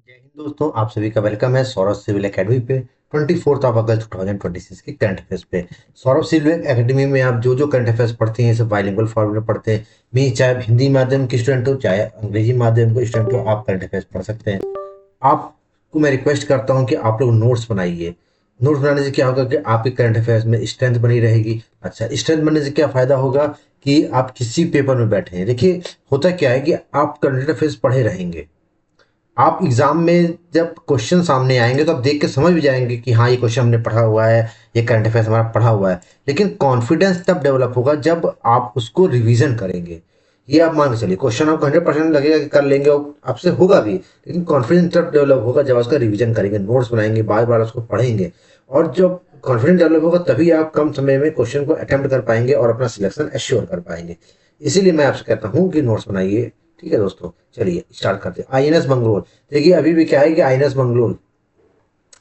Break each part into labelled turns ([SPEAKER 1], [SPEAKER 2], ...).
[SPEAKER 1] जय हिंद दोस्तों, आप सभी का वेलकम है सौरभ सिविल एकेडमी पे 24 अगस्त 2026 की करंट अफेयर्स पे। सौरभ सिविल एकेडमी में आप जो जो करंट अफेयर्स पढ़ते हैं सब बाइलिंगुअल फॉर्मेट में पढ़ते हैं। मी चाहे हिंदी माध्यम के स्टूडेंट हो चाहे अंग्रेजी माध्यम के स्टूडेंट हो, आप करंट अफेयर्स पढ़ सकते हैं। आपको मैं रिक्वेस्ट करता हूँ कि आप लोग नोट्स बनाइए। नोट्स बनाने से क्या होगा कि आपके करंट अफेयर्स में स्ट्रेंथ बनी रहेगी। अच्छा, स्ट्रेंथ बनने से क्या फायदा होगा कि आप किसी पेपर में बैठे हैं। देखिए, होता क्या है कि आप करंट अफेयर्स पढ़े रहेंगे, आप एग्जाम में जब क्वेश्चन सामने आएंगे तो आप देख के समझ भी जाएंगे कि हाँ, ये क्वेश्चन हमने पढ़ा हुआ है, ये करंट अफेयर्स हमारा पढ़ा हुआ है। लेकिन कॉन्फिडेंस तब डेवलप होगा जब आप उसको रिवीजन करेंगे। ये आप मान के चलिए, क्वेश्चन आपको 100% लगेगा कि कर लेंगे और आपसे होगा भी, लेकिन कॉन्फिडेंस तब डेवलप होगा जब आप उसका रिवीजन करेंगे, नोट्स बनाएंगे, बार बार उसको पढ़ेंगे। और जब कॉन्फिडेंस डेवलप होगा तभी आप कम समय में क्वेश्चन को अटेम्प्ट कर पाएंगे और अपना सिलेक्शन एश्योर कर पाएंगे। इसीलिए मैं आपसे कहता हूँ कि नोट्स बनाइए। ठीक है दोस्तों, चलिए स्टार्ट करते हैं। आईएनएस मंगलोर, देखिए अभी भी क्या है कि आईएनएस मंगलोर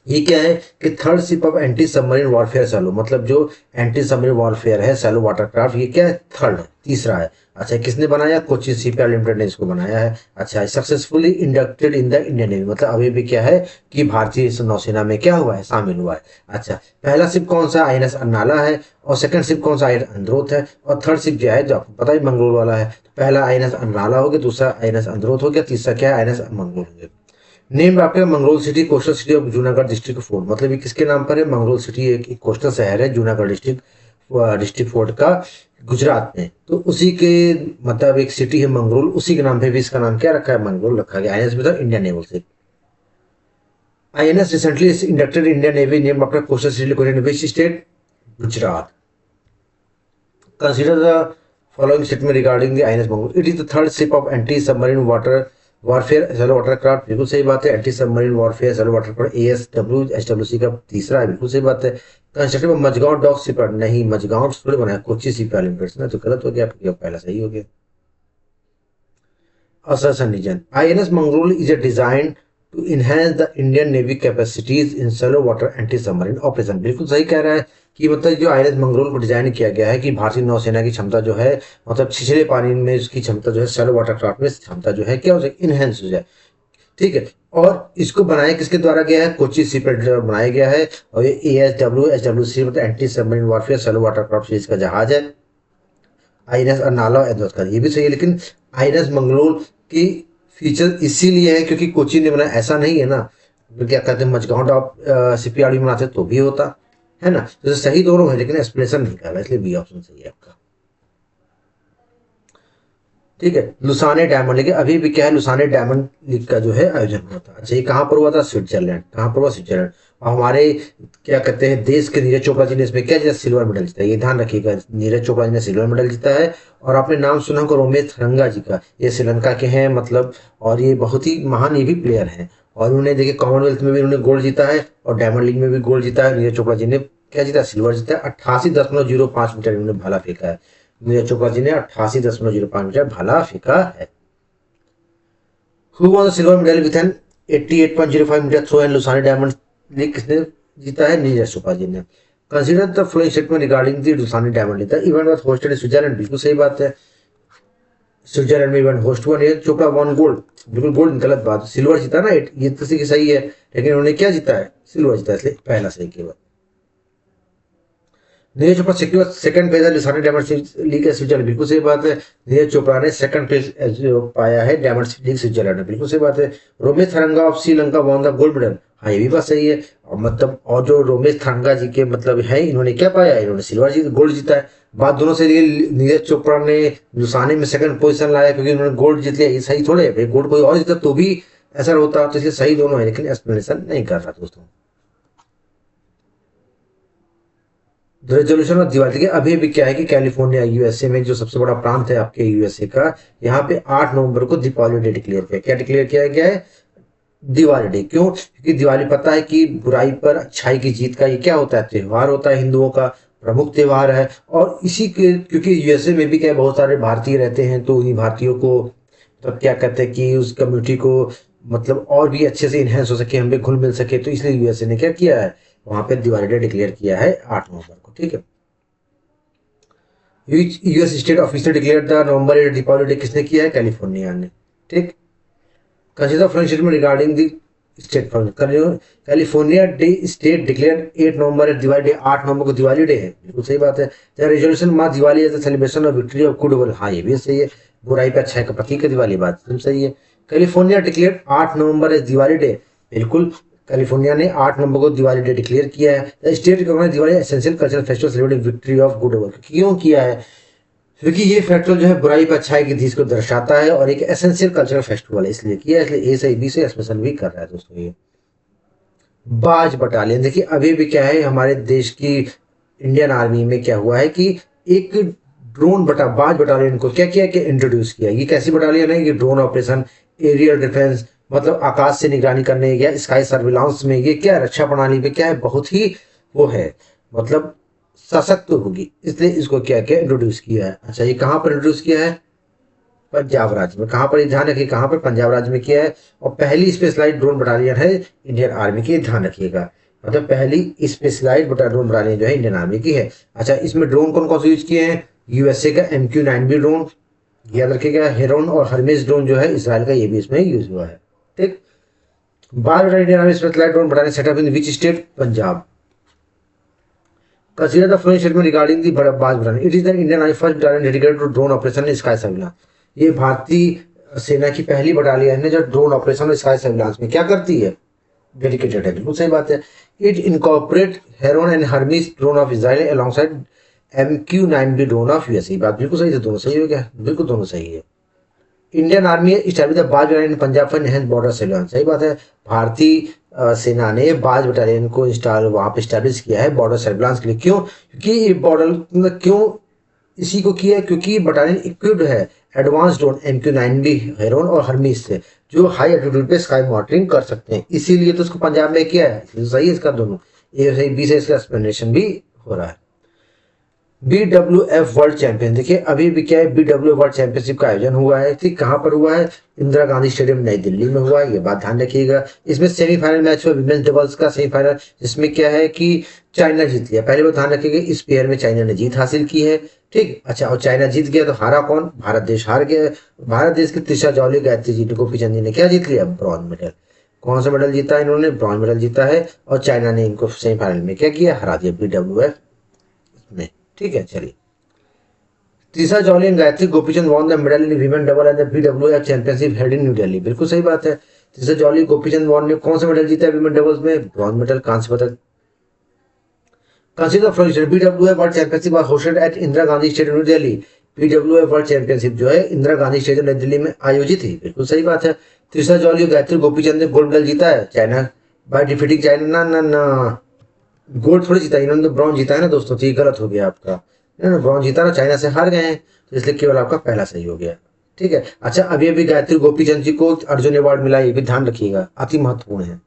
[SPEAKER 1] ये क्या है कि third ship of anti submarine warfare shallow, मतलब जो एंटी सबमरीन वॉरफेयर है सैलो वाटरक्राफ्ट, ये क्या है, थर्ड है, तीसरा है। अच्छा, किसने बनाया, कोची शिपयार्ड लिमिटेड ने इसको बनाया है। अच्छा, successfully inducted in the Indian navy, मतलब अभी भी क्या है कि भारतीय नौसेना में क्या हुआ है, शामिल हुआ है। अच्छा, पहला शिप कौन सा, आईएनएस अन्नाला है। और सेकंड शिप कौन सा, आईएनएस अंद्रोथ है। और थर्ड शिप जो है, जो आपको पता ही मंगलोर वाला है, तो पहला आईएनएस अन्नाला हो गया, दूसरा आईएनएस अंद्रोथ हो गया, तीसरा क्या है, आईएनएस मंगलोर हो गया। Named after Mangrol city, coastal city of Junagadh district fort, मतलब ये किसके नाम पर है, मंगरोल सिटी एक कोस्टल शहर है जूनागढ़ डिस्ट्रिक्ट फोर्ट का, गुजरात में। तो उसी के मतलब एक सिटी है मंगरोल, उसी के नाम पे भी इसका नाम क्या रखा है, मंगरोल रखा गया। आईएनएस मतलब इंडियन नेवल से। INS recently inducted Indian navy name after coastal city located in which state, Gujarat. Consider the following statement regarding the INS Mangalore. It is the third ship of anti-submarine water warfare shallow watercraft, बिल्कुल सही बात है। Anti submarine warfare shallow watercraft ASW SWC का तीसरा है, बिल्कुल सही बात है। कंस्ट्रक्टेड मजगांव डॉक शिपयार्ड, नहीं मजगांव थोड़ी बनाया, कोची शिपयार्ड लिमिटेड ना, तो गलत हो गया, आपका पहला सही हो गया। Assertion region. INS Mangalore is a design to enhance the Indian Navy capacities in shallow water anti-submarine operation. बिल्कुल सही कह रहा है कि मतलब जो आईएनएस मंगरोल को डिजाइन किया गया है कि भारतीय नौसेना की क्षमता जो है, मतलब छिछले पानी में उसकी क्षमता जो है, शैलो वाटर क्राफ्ट में क्षमता जो है क्या हो जाए, इनहेंस हो जाए। ठीक है। और इसको बनाया किसके द्वारा गया है, कोची शिपयार्ड द्वारा बनाया गया है। और ये ASW SWC मतलब anti submarine warfare shallow water craft series का जहाज है। आईएनएस अर्नाला एडवर्ड का, ये भी सही है, लेकिन आईएनएस मंगलोर की फीचर इसीलिए है क्योंकि कोची ने बनाया, ऐसा नहीं है ना। तो क्या कहते हैं, मजगांव डॉक शिपयार्ड भी बनाते तो भी होता है ना। तो सही दोनों है, लेकिन एक्सप्लेनेशन नहीं कर रहा, इसलिए बी ऑप्शन सही है आपका। ठीक है। लुसाने डायमंड लीग, अभी भी क्या है, लुसाने डायमंड लीग का जो है आयोजन हुआ था। अच्छा, ये कहाँ पर हुआ था, स्विट्जरलैंड। कहाँ पर हुआ, स्विट्जरलैंड। और हमारे क्या कहते हैं देश के नीरज चोपड़ा जी ने इसमें क्या जीता, सिल्वर मेडल जीता है, ये ध्यान रखिएगा, नीरज चोपड़ा जी ने सिल्वर मेडल जीता है। और आपने नाम सुना होगा रोमेश थरंगा जी का, ये श्रीलंका के हैं मतलब, और ये बहुत ही महान ये भी प्लेयर हैं। और उन्होंने देखिए कॉमनवेल्थ में भी उन्होंने गोल्ड जीता है और डायमंड लीग में भी गोल्ड जीता है। नीरज चोपड़ा जी ने क्या जीता, सिल्वर जीता है। 88.05 मीटर इन्होंने भाला फेंका है। नीरज चोपड़ा जी ने 88.05 मीटर भाला फेंका है। Who won the silver medal with an 88.05 meter throw and Lausanne diamond league, किसने जीता है, नीरज चोपड़ा जी ने। Consider the following statement regarding the Lausanne diamond league, the event was hosted in Switzerland, बिल्कुल सही बात है। स्विट्जरलैंड में इवेंट होस्ट हुआ, नीरज चोपड़ा वन गोल्ड, बिल्कुल गोल्ड गलत बात, सिल्वर जीता ना, ये तो सही है, लेकिन उन्होंने क्या जीता है, सिल्वर जीता है, इसलिए पहला सही केवल। Neeraj Chopra secure second page है लिसाने डायमंड लीग स्विट्जरलैंड, बिल्कुल सही बात है। नीरज चोपड़ा ने सेकंड पेज पाया है डायमंड लीग स्विट्जरलैंड में, बिल्कुल सही बात है। Romesh Tharanga of Sri Lanka won the gold medal, हाँ ये भी बात सही है। और मतलब, और जो रोमेश थरंगा जी के मतलब है, इन्होंने क्या पाया, इन्होंने सिल्वर जी गोल्ड जीता है। बात दोनों से, नीरज चोपड़ा ने लुसाने में सेकंड पोजीशन लाया क्योंकि उन्होंने गोल्ड जीत लिया, ये सही थोड़े है, गोल्ड कोई और जीता तो भी ऐसा होता, तो इसलिए सही दोनों है, लेकिन एक्सप्लेनेशन नहीं कर रहा दोस्तों। रेजोल्यूशन ऑफ दिवाली के, अभी भी क्या है कि कैलिफोर्निया यूएसए में जो सबसे बड़ा प्रांत है आपके यूएसए का, यहाँ पे 8 नवंबर को दीपावली डे डिक्लेयर किया, क्या डिक्लेयर किया गया है, दिवाली डे। क्यों, क्योंकि दिवाली पता है कि बुराई पर अच्छाई की जीत का ये क्या होता है, त्योहार होता है, हिंदुओं का प्रमुख त्योहार है। और इसी के क्योंकि यूएसए में भी क्या है, बहुत सारे भारतीय रहते हैं, तो उन्हीं भारतीयों को तो क्या कहते हैं कि उस कम्युनिटी को मतलब और भी अच्छे से इनहेंस हो सके, हमें घुल मिल सके, तो इसलिए यूएसए ने क्या किया है, वहां पे दिवाली डे डिक्लेयर किया है 8 नवंबर को। ठीक है। US state officer declare the November Deepavali day, किसने किया है, कैलिफोर्निया ने। ठीक। Consider friend statement regarding the state California the state declare 8 November Diwali day, 8 नवंबर को दिवाली डे है, बिल्कुल सही बात है। Resolution mark Diwali as celebration of victory of good over, हाँ ये भी सही है, बुराई पे अच्छाई का प्रतीक है दिवाली, बात एकदम सही है। California declare 8 November as Diwali day, बिल्कुल कैलिफोर्निया ने 8 नवंबर को दिवाली डे डिक्लेयर किया है। State recognize Diwali essential cultural festival celebrating victory of good over, क्यों किया है? क्योंकि ये फेस्टिवल जो है बुराई पर अच्छाई की जीत को दर्शाता है और एक एसेंशियल कल्चरल फेस्टिवल है, इसलिए किया है, इसलिए ए से बी से एक्सप्रेशन भी कर रहा है दोस्तों। ये बाज बटालियन, देखिए अभी भी क्या है हमारे देश की इंडियन आर्मी में क्या हुआ है कि एक बाज बटालियन को क्या किया कि इंट्रोड्यूस किया। ये कैसी बटालियन है? ये ड्रोन ऑपरेशन, एरियल डिफेंस, मतलब आकाश से निगरानी करने, या स्काई सर्विलांस में, ये क्या रक्षा प्रणाली पे क्या है, बहुत ही वो है, मतलब सशक्त होगी, इसलिए इसको क्या क्या इंट्रोड्यूस किया है। अच्छा, ये कहाँ पर इंट्रोड्यूस किया है? पंजाब राज्य में। कहाँ पर? ये ध्यान रखिए, कहाँ पर? पंजाब राज्य में किया है। और पहली स्पेशलाइज्ड ड्रोन बटालियन है इंडियन आर्मी की, ध्यान रखिएगा, मतलब पहली स्पेशलाइज्ड ड्रोन बटालियन जो है इंडियन आर्मी की है। अच्छा, इसमें ड्रोन कौन कौन से यूज किए हैं? यूएसए का MQ-9B ड्रोन, याद रखिएगा। हेरोन और हर्मेस ड्रोन जो है इसराइल का, ये भी इसमें यूज हुआ है। ठीक, बारह Indian army specialized drone battalion setup in which state? Punjab. Consider the following statement regarding the Baz battalion. It is the Indian Army first battalion dedicated to drone operation and sky surveillance. ये भारतीय सेना की पहली battalion है जो drone operation और sky surveillance में क्या करती है, डेडिकेटेड है, बिल्कुल सही बात है। It incorporate Heron and Hermès drone of Israel alongside MQ-9B drone of USA, बात बिल्कुल सही है, दोनों सही हो गया, बिल्कुल दोनों सही है। इंडियन आर्मी इस्टैब्लिश द बाज battalion in Punjab for enhance border surveillance, सही बात है। भारतीय सेना ने बाज बटालियन को इंस्टॉल वहां पे इस्टेब्लिश किया है बॉर्डर सर्विलांस के लिए। क्यों? क्योंकि बॉर्डर मतलब क्यों इसी को किया है? क्योंकि बटालियन इक्विप्ड है एडवांस ड्रोन MQ-9B हेरोन और हर्मीस से, जो हाई एल्टीट्यूड पे स्काई मॉनिटरिंग कर सकते हैं, इसीलिए तो उसको पंजाब में किया है, इसलिए सही है इसका दोनों, ए सही बी से इसका एक्सप्लेनेशन भी हो रहा है। BWF वर्ल्ड चैंपियन, देखिए अभी भी क्या है, BWF वर्ल्ड चैंपियनशिप का आयोजन हुआ है, ठीक कहाँ पर हुआ है? इंदिरा गांधी स्टेडियम नई दिल्ली में हुआ है, ये बात ध्यान रखिएगा। इसमें सेमीफाइनल मैच हुआ विमेंस डबल्स का सेमीफाइनल, जिसमें क्या है कि चाइना जीत लिया, पहले बात ध्यान रखिएगा, इस पेयर में चाइना ने जीत हासिल की है। ठीक, अच्छा, और चाइना जीत गया तो हारा कौन? भारत देश हार गया। भारत देश की त्रिशा जौली, गायत्री जी, गोपी चंद जी ने क्या जीत लिया? Bronze medal. कौन सा मेडल जीता है इन्होंने? ब्रॉन्ज मेडल जीता है। और चाइना ने इनको सेमीफाइनल में क्या किया? हरा दिया BWF में। ठीक है, चलिए। Trisha jolly and Gayatri Gopichand won the medal in women double at the BWF championship held in new Delhi, बिल्कुल सही बात है। त्रिशा जॉली गोपीचंद वॉन ने कौन सा मेडल जीता है वीमेन डबल्स में? ब्रॉन्ज मेडल, कांस्य पदक। Consider following BWF world championship was hosted at Indira Gandhi stadium new Delhi. BWF world championship जो है इंदिरा गांधी स्टेडियम नई दिल्ली में आयोजित थी, बिल्कुल सही बात है। त्रिशा जॉली और गायत्री गोपीचंद ने गोल्ड मेडल जीता है चाइना बाय डिफीटिंग चाइना, ना ना ना, गोल्ड थोड़ी जीता, इन्होंने तो ब्रॉन्ज जीता है ना दोस्तों, तो ये गलत हो गया आपका, इन्होंने ब्रॉन्ज जीता ना, चाइना से हार गए हैं, तो इसलिए केवल आपका पहला सही हो गया। ठीक है, अच्छा, अभी अभी गायत्री गोपीचंद जी को अर्जुन अवार्ड मिला, ये भी ध्यान रखिएगा, अति महत्वपूर्ण है।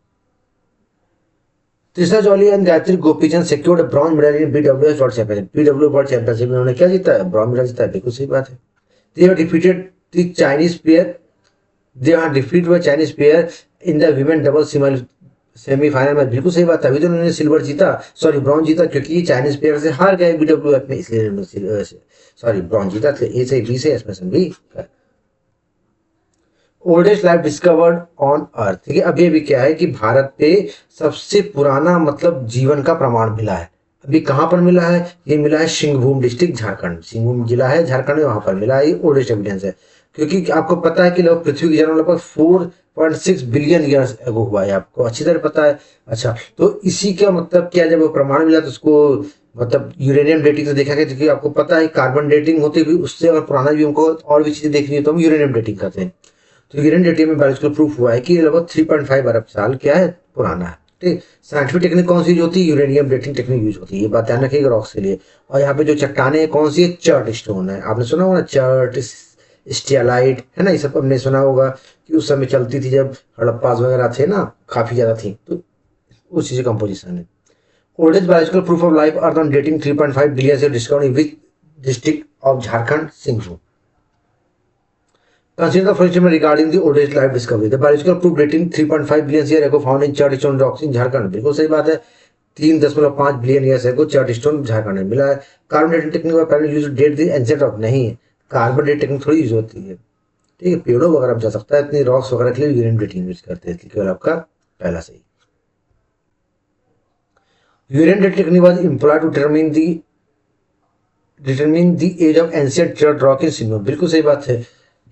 [SPEAKER 1] Trisha jolly and Gayatri Gopichand secured bronze medal in BWF world championship. BWF world championship में उन्होंने क्या जीता है? ब्रॉन्ज मेडल जीता है, बिल्कुल सही बात है। They have defeated the Chinese pair, they are defeated by Chinese pair in the women double semifinal में, बिल्कुल सही बात है। अभी तो उन्होंने सिल्वर जीता, सॉरी ब्रॉन्ज जीता, क्योंकि चाइनीज प्लेयर से हार गए BWF में, इसलिए उन्होंने सॉरी ब्रॉन्ज जीता थे। ए से बी से एक्सप्रेशन भी। Oldest life discovered on earth, ठीक है, अभी अभी क्या है कि भारत पे सबसे पुराना मतलब जीवन का प्रमाण मिला है। अभी कहाँ पर मिला है? ये मिला है सिंहभूम डिस्ट्रिक्ट झारखंड, सिंहभूम जिला है झारखंड में, वहां पर मिला है, ये ओल्डेस्ट एविडेंस है। क्योंकि आपको पता है कि लोग पृथ्वी की जन्म लगभग 4.6 बिलियन ईयर्स एगो हुआ है, आपको अच्छी तरह पता है। अच्छा, तो इसी का मतलब क्या, जब वो प्रमाण मिला तो उसको मतलब यूरेनियम डेटिंग से देखा गया, क्योंकि आपको पता है कार्बन डेटिंग होती भी उससे, और पुराना भी हमको और भी चीजें देखनी है तो हम यूरेनियम डेटिंग करते हैं। तो यूरेनियम डेटिंग में बायोलॉजिकल प्रूफ हुआ है कि लगभग 3.5 अरब साल क्या है, पुराना है। ठीक, साइंटिफिक टेक्निक कौन सी यूज होती है? यूरेनियम डेटिंग टेक्निक यूज होती है, ये बात ध्यान रखिएगा रॉक्स के लिए। और यहाँ पे जो चट्टाने हैं कौन सी है? चर्ट स्टोन है, आपने सुना होगा ना, चर्ट स्टियालाइट है ना, ये सब हमने सुना होगा कि उस समय चलती थी जब हड़प्पास वगैरह थे ना, काफी ज्यादा थी, तो उस चीज कंपोजिशन है। Oldest biological proof of life earth on dating 3.5 billion से discovered in which district of Jharkhand? Singhbhum. Consider the first statement regarding the oldest life discovery. The biological proof dating 3.5 billion years ago found in Churchstone rocks in Jharkhand, बिल्कुल सही बात है। 3.5 billion years ago चर्टस्टोन Jharkhand में मिला है। Carbon dating technique पहले use date the ancient rock, नहीं है, कार्बन डेटिंग टेक्निक थोड़ी यूज होती है। ठीक है, पेड़ों वगैरह जा सकता है, इतनी रॉक्स वगैरह के लिए यूरेनियम डेटिंग यूज करते हैं, केवल आपका पहला सही। Uranium dating technique was employed to determine the age of ancient church rock in silver, बिल्कुल सही बात है।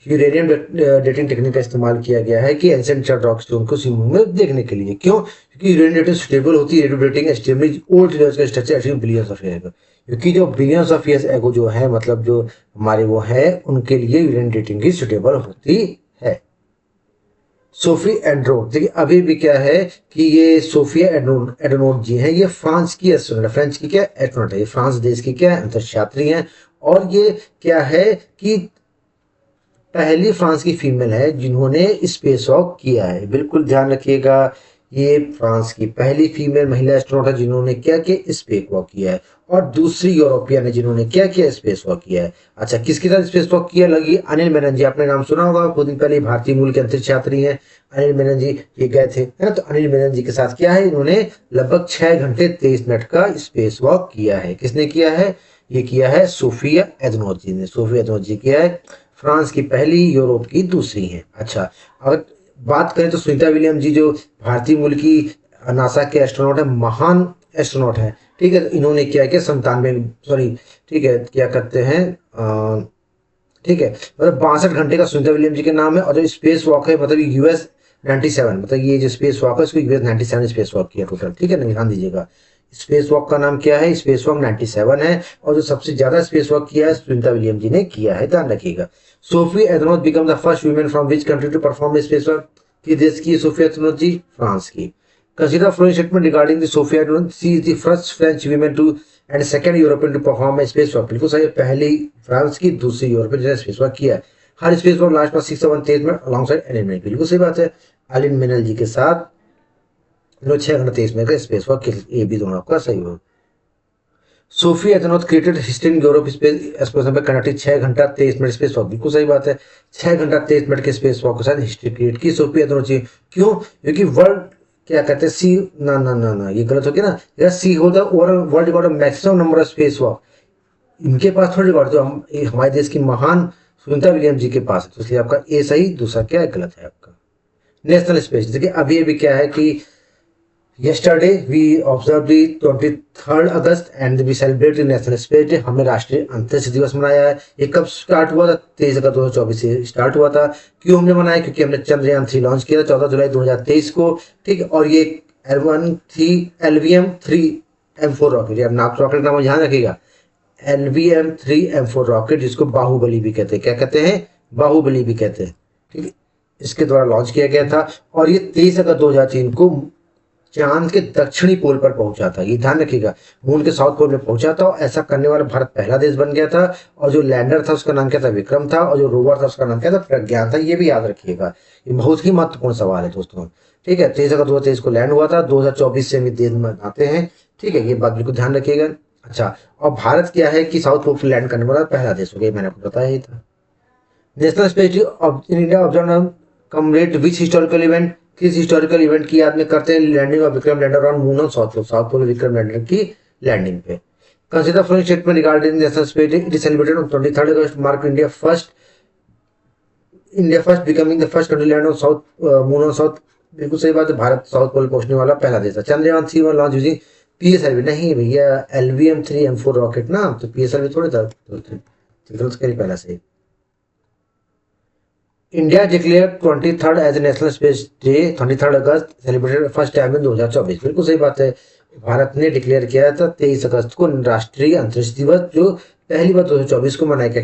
[SPEAKER 1] यूरेनियम डेटिंग टेक्निक का इस्तेमाल किया गया है कि एंशिएंट चर्च रॉक स्टोन को सिल्वर में देखने के लिए। क्यों? क्योंकि यूरेनियम डेटिंग स्टेबल होती है, radio dating stable old layers का structure actually billions of year, क्योंकि जो बिलियंस ऑफ ईयर्स एगो जो है, मतलब जो हमारे वो है, उनके लिए यूरेनियम डेटिंग ही सुटेबल होती है। सोफी एड्रोन, देखिए अभी भी क्या है कि ये सोफिया एड्रोनोट जी हैं, ये फ्रांस की एस्ट्रोनॉट, फ्रेंच की क्या एस्ट्रोनॉट है, ये फ्रांस देश की क्या अंतरिक्ष हैं। और ये क्या है कि पहली फ्रांस की फीमेल है जिन्होंने स्पेस वॉक किया है, बिल्कुल ध्यान रखिएगा। ये फ्रांस की पहली फीमेल महिला एस्ट्रोनॉट है जिन्होंने क्या किया, स्पेस वॉक किया है। और दूसरी यूरोपियन है जिन्होंने क्या किया, स्पेस वॉक किया है। अच्छा, किसके साथ स्पेस वॉक किया? लगी अनिल मेनन जी, आपने नाम सुना होगा, कुछ दिन पहले भारतीय मूल के अंतरिक्ष यात्री हैं अनिल मेनन जी, ये गए थे, है ना। तो अनिल मेनन जी के साथ क्या है, इन्होंने लगभग 6 घंटे 23 मिनट का स्पेस वॉक किया है। किसने किया है? ये किया है सोफिया एड्रोनोट जी ने, सोफिया एड्रोनोट जी किया है, फ्रांस की पहली, यूरोप की दूसरी है। अच्छा, अगर बात करें तो सुनीता विलियम जी जो भारतीय मूल की नासा के एस्ट्रोनॉट है, महान एस्ट्रोनॉट है, ठीक है। तो इन्होंने क्या किया, 97, सॉरी, ठीक है, क्या करते हैं, ठीक है, मतलब 62 घंटे का सुनीता विलियम जी के नाम है। और जो स्पेस वॉक है, मतलब यूएस 97, मतलब ये जो स्पेस वॉक है, उसको यूएस 97 स्पेस वॉक किया टोटल, ठीक है ना, ध्यान दीजिएगा। स्पेस वॉक का नाम क्या है, स्पेस वॉक 97 है। और जो सबसे ज्यादा स्पेस वॉक किया है, सुनीता विलियम जी ने किया है, ध्यान रखिएगा। Sophie Adenot become the first women from which country to perform space walk, किस देश की सोफी एड्रोनोट जी? फ्रांस की। Consider following statement regarding the Sophie Adenot, she is the first French women to and second European to perform a space walk, बिल्कुल सही, पहली France की, दूसरी European जिन्होंने स्पेस वॉक किया है। हर स्पेस वॉक लास्ट पर 6 और 23 मिनट अलॉन्ग साइड एलिन मेनल, बिल्कुल सही बात है, एलिन मेनल जी के साथ 6 घंटे 23 मिनट का स्पेस वॉक, ये भी दोनों आपका सही हो। Sophie Adenot created history in Europe space exploration पे कंडक्टेड 6 घंटा 23 मिनट स्पेस वॉक, बिल्कुल सही बात है, 6 घंटा 23 मिनट के स्पेस वॉक के साथ हिस्ट्री क्रिएट की सोफी एथनोथ जी। क्यों? क्योंकि वर्ल्ड क्या कहते हैं, सी, ना ना ना ना, ये गलत हो गया ना, या she hold the overall world record maximum number of space walk, इनके पास थोड़ी रिकॉर्ड, तो हम हमारे देश की महान सुनीता विलियम जी के पास है, तो इसलिए आपका ए सही, दूसरा क्या है, गलत है आपका। नेशनल स्पेस, देखिए अभी अभी क्या है कि Yesterday we observed the 23rd August and we celebrate the National Space Day। हमने राष्ट्रीय अंतरिक्ष दिवस मनाया है। ये कब स्टार्ट हुआ था? 23 अगस्त 2024 से स्टार्ट हुआ था। क्यों हमने मनाया? क्योंकि हमने चंद्रयान 3 लॉन्च किया था 14 जुलाई 2023 को, ठीक है। और ये LVM-3 M4 रॉकेट, या नाम रॉकेट नाम ध्यान रखिएगा, LVM-3 M4 रॉकेट, जिसको बाहुबली भी कहते हैं। क्या कहते हैं? बाहुबली भी कहते हैं, ठीक है। इसके द्वारा लॉन्च किया गया था और ये 23 अगस्त 2003 को चांद के दक्षिणी पोल पर पहुंचा था, ये ध्यान रखिएगा, मून के साउथ पोल में पहुंचा था। और ऐसा करने वाला भारत पहला देश बन गया था। और जो लैंडर था उसका नाम क्या था? विक्रम था। और जो रोवर था उसका नाम क्या था? प्रज्ञान था। ये भी याद रखिएगा, ये बहुत ही महत्वपूर्ण सवाल है दोस्तों, ठीक है। 23 अगस्त 2023 को लैंड हुआ था, 2024 से हम दिन मनाते हैं, ठीक है, ये बात बिल्कुल ध्यान रखिएगा। अच्छा, और भारत क्या है कि साउथ पोल पर लैंड करने वाला पहला देश हो गया, मैंने आपको बताया ही था। National space in India observe commemorate which historical event, किस हिस्टोरिकल इवेंट की याद में करते हैं landing of Vikram lander on moon on south pole, south pole Vikram lander की लैंडिंग पे। Consider following statement regarding national space day, it is celebrated on 23 August, mark India first becoming the first country land on south moon on south, बिल्कुल सही बात है, Bharat south pole पहुंचने वाला पहला देश था। चंद्रयान 3 लॉन्च यूजिंग PSLV, नहीं भैया, LVM-3 M4 रॉकेट ना, तो PSLV थोड़ी था, गलत करी पहला से। India declare 23rd as national space day, 23 August celebrated first time in 2024, बिल्कुल सही बात है, भारत ने डिक्लेयर किया था 23 अगस्त को राष्ट्रीय अंतरिक्ष दिवस, जो पहली बार 2024 को मनाया गया।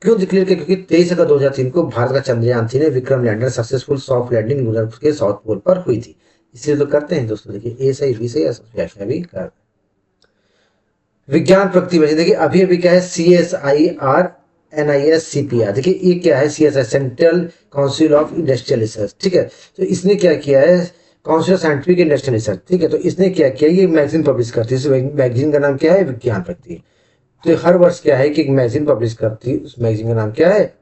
[SPEAKER 1] क्यों डिक्लेयर किया? क्योंकि 23 अगस्त 2003 को भारत का Chandrayaan 3 Vikram lander successful soft landing lunar के साउथ पोल पर हुई थी, इसलिए तो करते हैं दोस्तों। देखिए ए सही, बी सही, व्याख्या भी कर। विज्ञान प्रगति में देखिए अभी अभी क्या है, CSIR NISCPR, देखिए ये क्या है, CSI central council of industrial research, ठीक है। तो इसने क्या किया है, council of scientific industrial research, ठीक है। तो इसने क्या किया, ये मैगजीन पब्लिश करती है, इस मैगजीन का नाम क्या है, विज्ञान प्रगति। तो हर वर्ष क्या है कि एक मैगजीन पब्लिश करती है, उस मैगजीन का नाम क्या है,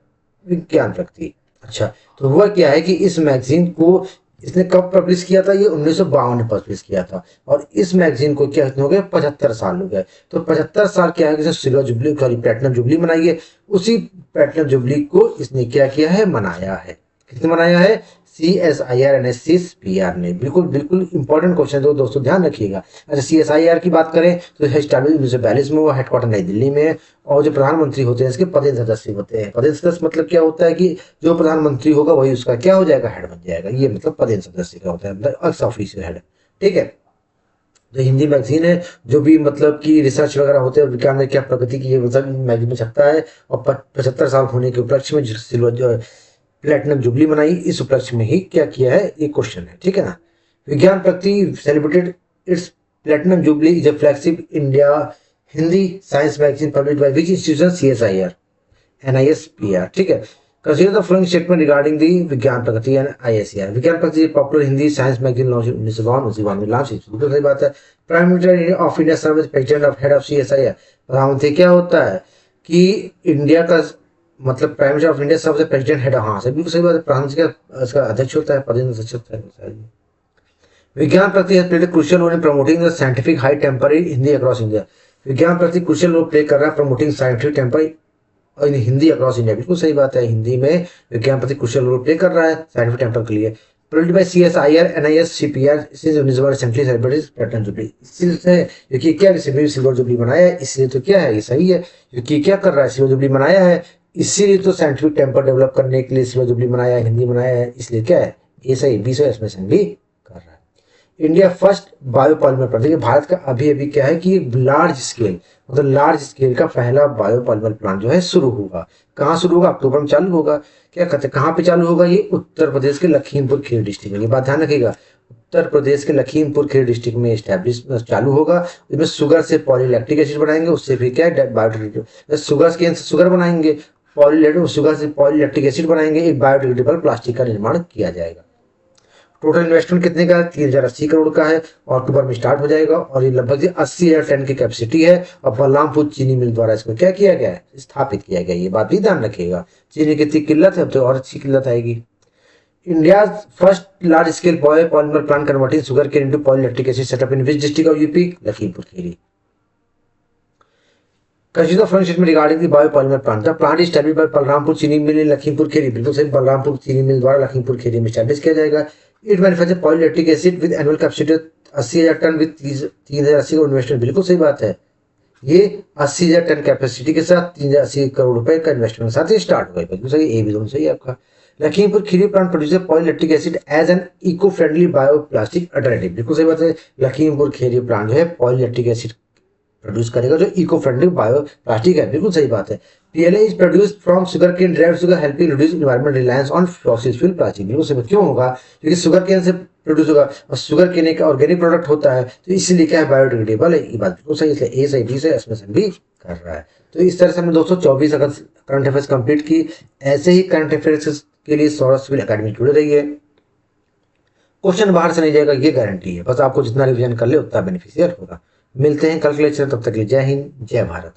[SPEAKER 1] विज्ञान प्रगति। अच्छा, तो हुआ क्या है कि इस मैगजीन को इसने कब पब्लिश किया था, ये 1952 में पब्लिश किया था। और इस मैगजीन को क्या हो गए, 75 साल हो गए। तो 75 साल क्या है, silver jubilee, sorry platinum jubilee मनाई है। उसी प्लेटिनम जुबली को इसने क्या किया है, मनाया है। किसने मनाया है? CSIR NSCPR ने। बिल्कुल बिल्कुल इंपॉर्टेंट क्वेश्चन है तो दोस्तों ध्यान रखिएगा। अच्छा, CSIR की बात करें तो एस्टैब्लिश 1942 में, वो हेडक्वार्टर नई दिल्ली में है। और जो प्रधानमंत्री होते हैं इसके पदेन सदस्य होते हैं। पदेन सदस्य मतलब क्या होता है कि जो प्रधानमंत्री होगा वही उसका क्या हो जाएगा, हेड बन जाएगा। ये मतलब पदेन सदस्य का होता है, मतलब एक्स ऑफिशियल हेड। ठीक है। जो हिंदी मैगजीन है, जो भी मतलब कि रिसर्च वगैरह होते हैं विज्ञान में क्या प्रगति की है, मतलब मैगजीन में छपता है। और 75 साल होने के उपलक्ष्य में सिल्वर जो प्लेटिनम जुबली मनाई, इस उपलक्ष्य में ही क्या किया है, ये क्वेश्चन है। ठीक है ना। Vigyan Pragati celebrated its platinum jubilee is a flagship India Hindi science magazine publish by which institution, CSIR NISPR। ठीक है। Consider the following statement regarding the Vigyan Pragati and ISCR। Vigyan Pragati popular Hindi science magazine launch 1952 में लॉन्च। बिल्कुल सही बात है। Prime minister of India service president of head of CSIR। प्रधानमंत्री क्या होता है कि इंडिया का मतलब प्राइम मिनिस्टर ऑफ इंडिया सबसे प्रेसिडेंट हेड। हाँ सही, बिल्कुल सही बात है। प्रधानमंत्री का इसका अध्यक्ष होता है, पदेन अध्यक्ष होता है। विज्ञान प्रगति has played a crucial role in promoting the scientific high temper in Hindi across India। विज्ञान प्रगति क्रुशियल रोल प्ले कर रहा है प्रमोटिंग साइंटिफिक टेम्पर और हिंदी अक्रॉस इंडिया। बिल्कुल सही बात है। हिंदी में विज्ञान प्रति क्रुशियल रोल प्ले कर रहा है साइंटिफिक टेम्पर के लिए। Produced by CSIR NISCPR since 19 recently celebrated platinum jubilee. इससे क्योंकि क्या रिसेंटली सिल्वर जुबली बनाया है, इसलिए तो क्या है, ये सही है। क्योंकि क्या कर रहा है, सिल्वर जुबली बनाया है, इसीलिए तो साइंटिफिक टेम्पर डेवलप करने के लिए सिल्वर जुबली बनाया है, हिंदी बनाया है, इसलिए क्या है, ये सही। 20 इसमें भी कर रहा है। India first biopolymer plant. देखिए भारत का अभी अभी क्या है कि लार्ज स्केल, मतलब लार्ज स्केल का पहला बायोपॉलिमर प्लांट जो है शुरू होगा। कहाँ शुरू होगा, अक्टूबर में चालू होगा। क्या कहते हैं कहाँ पे चालू होगा, ये उत्तर प्रदेश के लखीमपुर खीरी डिस्ट्रिक्ट में। ये बात ध्यान रखिएगा, उत्तर प्रदेश के लखीमपुर खीरी डिस्ट्रिक्ट में स्टैब्लिश चालू होगा। इसमें शुगर से पॉलीलैक्टिक एसिड बनाएंगे, उससे फिर क्या है बायोडिग्रेडेबल, शुगर के शुगर बनाएंगे, शुगर से पॉलीलैक्टिक एसिड बनाएंगे, एक बायोडिग्रेडेबल प्लास्टिक का निर्माण किया जाएगा। टोटल इन्वेस्टमेंट कितने का है, 3080 करोड़ का है और अक्टूबर में स्टार्ट हो जाएगा। और ये लगभग 80,000 टन की कैपेसिटी है। और बलरामपुर चीनी मिल द्वारा इसको क्या किया गया है, स्थापित किया गया। ये बात भी ध्यान रखिएगा। चीनी की इतनी किल्लत है, अब तो और अच्छी किल्लत आएगी। India first large scale polymer plant converting sugar cane into polylactic acid setup in which district of UP, Lakhimpur Kheri. Consider the statement regarding the biopolymer plant. The plant is established by Balrampur चीनी मिल in लखीमपुर खीरी। बिल्कुल सही, बलरामपुर चीनी मिल द्वारा लखीमपुर खीरी में establish किया जाएगा। It manufacture polylactic acid with annual capacity 80,000 ton with 3,080 crore investment. बिल्कुल सही बात है। ये 80,000 टन कैपेसिटी के साथ 3,080 करोड़ रुपए का इन्वेस्टमेंट के साथ ये स्टार्ट हुआ है। बिल्कुल सही, ए भी दोनों सही है आपका। Lakhimpur Kheri plant producer polylactic acid as an eco friendly bioplastic alternative. बिल्कुल सही बात है। लखीमपुर खीरी प्लांट जो है पॉलीलैक्टिक एसिड प्रोड्यूस करेगा जो इको फ्रेंडली बायो प्लास्टिक है। बिल्कुल सही बात है। PLA is produced from sugar cane derived sugar helping reduce environment reliance on fossil fuel plastic. बिल्कुल सही। क्यों होगा, क्योंकि शुगर केन से प्रोड्यूस होगा और शुगर केन एक ऑर्गेनिक प्रोडक्ट होता है, तो इसीलिए क्या है, बायोडिग्रेडेबल है। ये बात बिल्कुल सही, इसलिए ए सही, बी सही, इसमें से भी कर रहा है। तो इस तरह से हमने 224 अगस्त करंट अफेयर्स कंप्लीट की। ऐसे ही करंट अफेयर्स के लिए सौरभ सिविल अकेडमी जुड़े रहिए। क्वेश्चन बाहर से नहीं जाएगा, ये गारंटी है। बस आपको जितना रिवीजन कर ले उतना बेनिफिशियल होगा। मिलते हैं कल के लेक्चर, तब तक के लिए जय हिंद जय भारत।